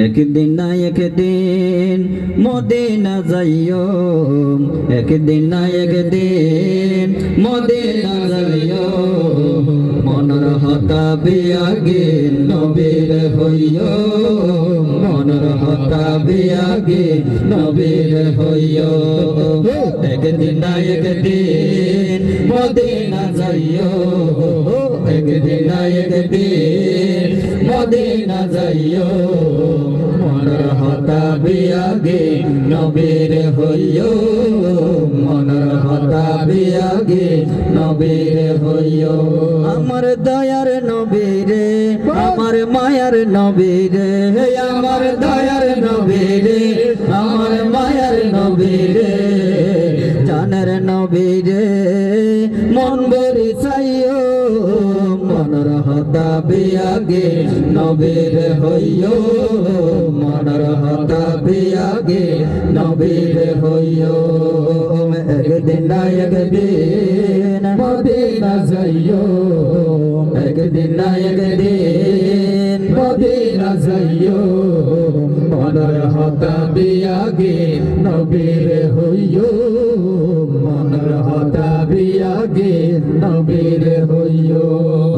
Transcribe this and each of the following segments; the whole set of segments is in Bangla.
একদিন না একদিন মদিনা যাইও, একদিন না একদিন মদিনা যাইও, মনের হতাবি আগে নবীর হইও, মনের হতাবি আগে নবীর হইও। একদিন না একদিন মদিনা যাইও, একদিন না একদিন মদিনা যাইও, মনের হতাবি আগে নবীর হইও, মনের হতাবি আগে নবীর হইও। আমার দয়ার নবীরে, আমার মায়ার নবীরে, আমার দয়ার নবীরে, আমার মায়ার নবীরে, জানের নবীরে, মন ভরে চাইও, মনের হতাবি আগে নবীর হইও, মনের হতাবি আগে নবীর হইও। একদিন না একদিন মদিনা যাইও, একদিন না একদিন মদিনা যাইও, মনের হতাবি আগে নবীর হইও, মনের হতাবি আগে নবীর হইও।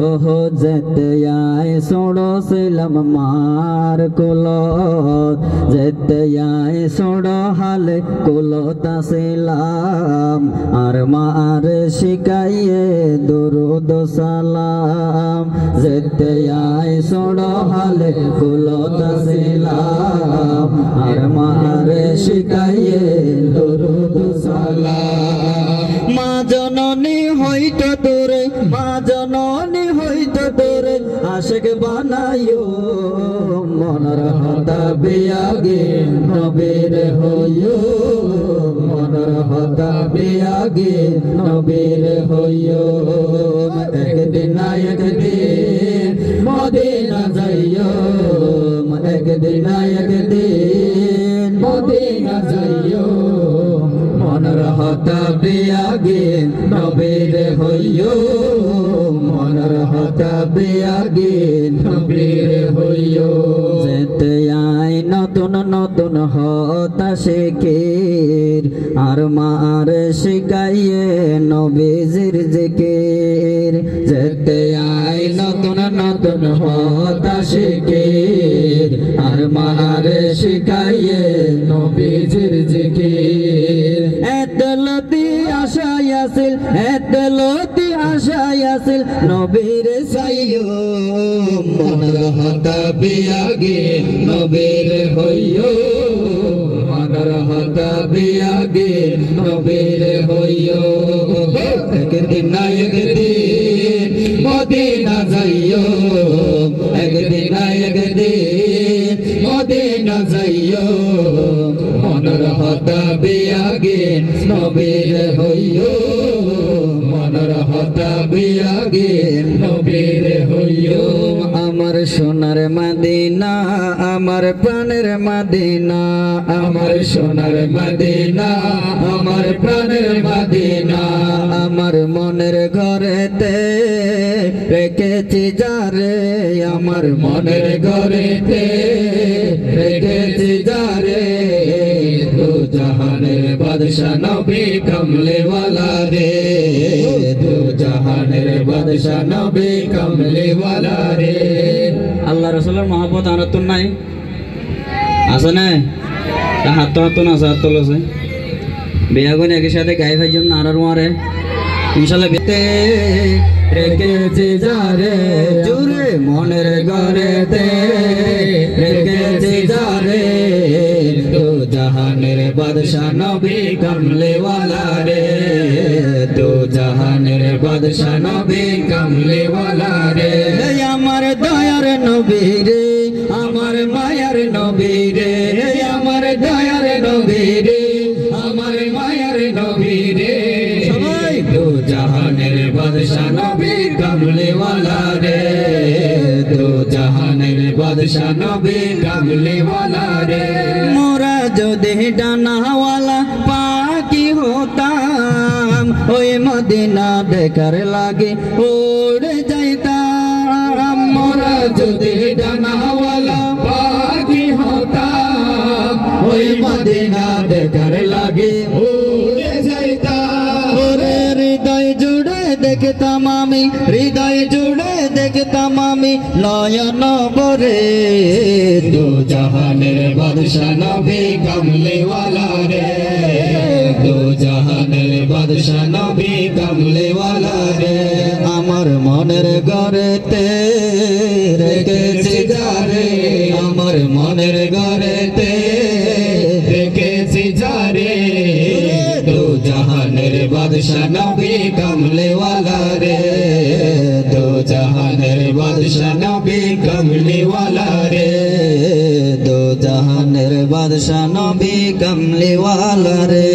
ওহো যেতে আয় ছোড়ছিলাম মার কুলত, যেতে আয় ছোড় হালে কুলত আসিলাম, আর মার শিখাইয়ে দুরুদ সালাম, যেতে আয় ছোড় হালে কুলত আসিলাম, আর মার শিখাইয়ে দুরুদ সালাম। মা জননী হইতো তোরে, মা জননী হইতো তোরে আশিক বানাইও, মনের হতাবি আগে নবীর হইও, মনের হতাবি আগে নবীর হইও। একদিন না একদিন মদিনা যাইও, একদিন না একদিন মদিনা যাইও, মনের হতাবি আগে নবীর হইও, মনের হতাবি আগে নবীর হইও। যেতে আয় নতুন নতুন হতা শিখির, আর মার শিখাইয়ে নবীজির জিকির, যেতে আয় নতুন নতুন হতা শিখির, আর মার শিখাইয়ে নবীজির জিকির। এতলতি আশায় আসিল, এতলতি আশায় আসিল নবীর চাইও, মনের হতাবি আগে নবীর হইও, মনের হতাবি আগে নবীর হইও। একদিন না একদিন মদিনা যাইও, একদিন না একদিন মদিনা যাইও, মনের হতাবি আগে নবীর হইও, মনের হতাবি আগে নবীর হইও। আমার সোনার মদিনা, আমার প্রাণের মদিনা, আমার সোনার মদিনা, আমার প্রাণের মদিনা, আমার মনের ঘরেতে রেখেছি যারে, আমার মনের ঘরেতে রেখেছি যারে, দু জাহানের বাদশা নবী কমলে ওয়ালা রে, দু জাহানের বাদশা নবী কমলে ওয়ালা রে। আল্লাহ রাসূলের মহব্বত আর তো নাই, আছে না? হাত হাত না আছে, হাত তোলছে বিয়া করে একই সাথে গায়ে ভাই যেমন আর মারে ইনশাল্লাহ। বেতে রেখেছি যারে জুরে মনের ঘরেতে, রেখেছি যারে দু জাহানের বাদশা নবী কমলে ওয়ালা রে, দু জাহানের বাদশা নবী কমলে ওয়ালা রে। আমার দয়ার নবী রে, আমার মায়ার নবী রে, আমার দয়ার নবী রে, আমার মায়ার নবী রে, সবাই দু জাহানের বাদশা নবী কমলে ওয়ালা রে, দু জাহানের বাদশা নবী কমলে ওয়ালা রে। মোরা যদি ডানাওয়ালা পাখি হতাম, ওই মদিনা দেখার লাগে উড়ে যাইতাম, মোরা যদি ডানাওয়ালা পাখি হতাম, মদিনা দেখার লাগে উড়ে যাইতাম ওরে হৃদয় জুড়ে দেখতাম আমি হৃদয় জুড়ে দেখতাম আমি নয়ন ভরে দু জাহানের বাদশা নবী কমলেওয়ালা রে দু জাহানের বাদশা নবী কমলেওয়ালা রে আমার মনের ঘরেতে রেখেছি যারে আমার মনের ঘরেতে রেখেছি যারে দু জাহানের বাদশা নবী কমলেওয়ালা রে দু জাহানের বাদশা নবী কমলেওয়ালা রে দু জাহানের বাদশা নবী কমলেওয়ালা রে।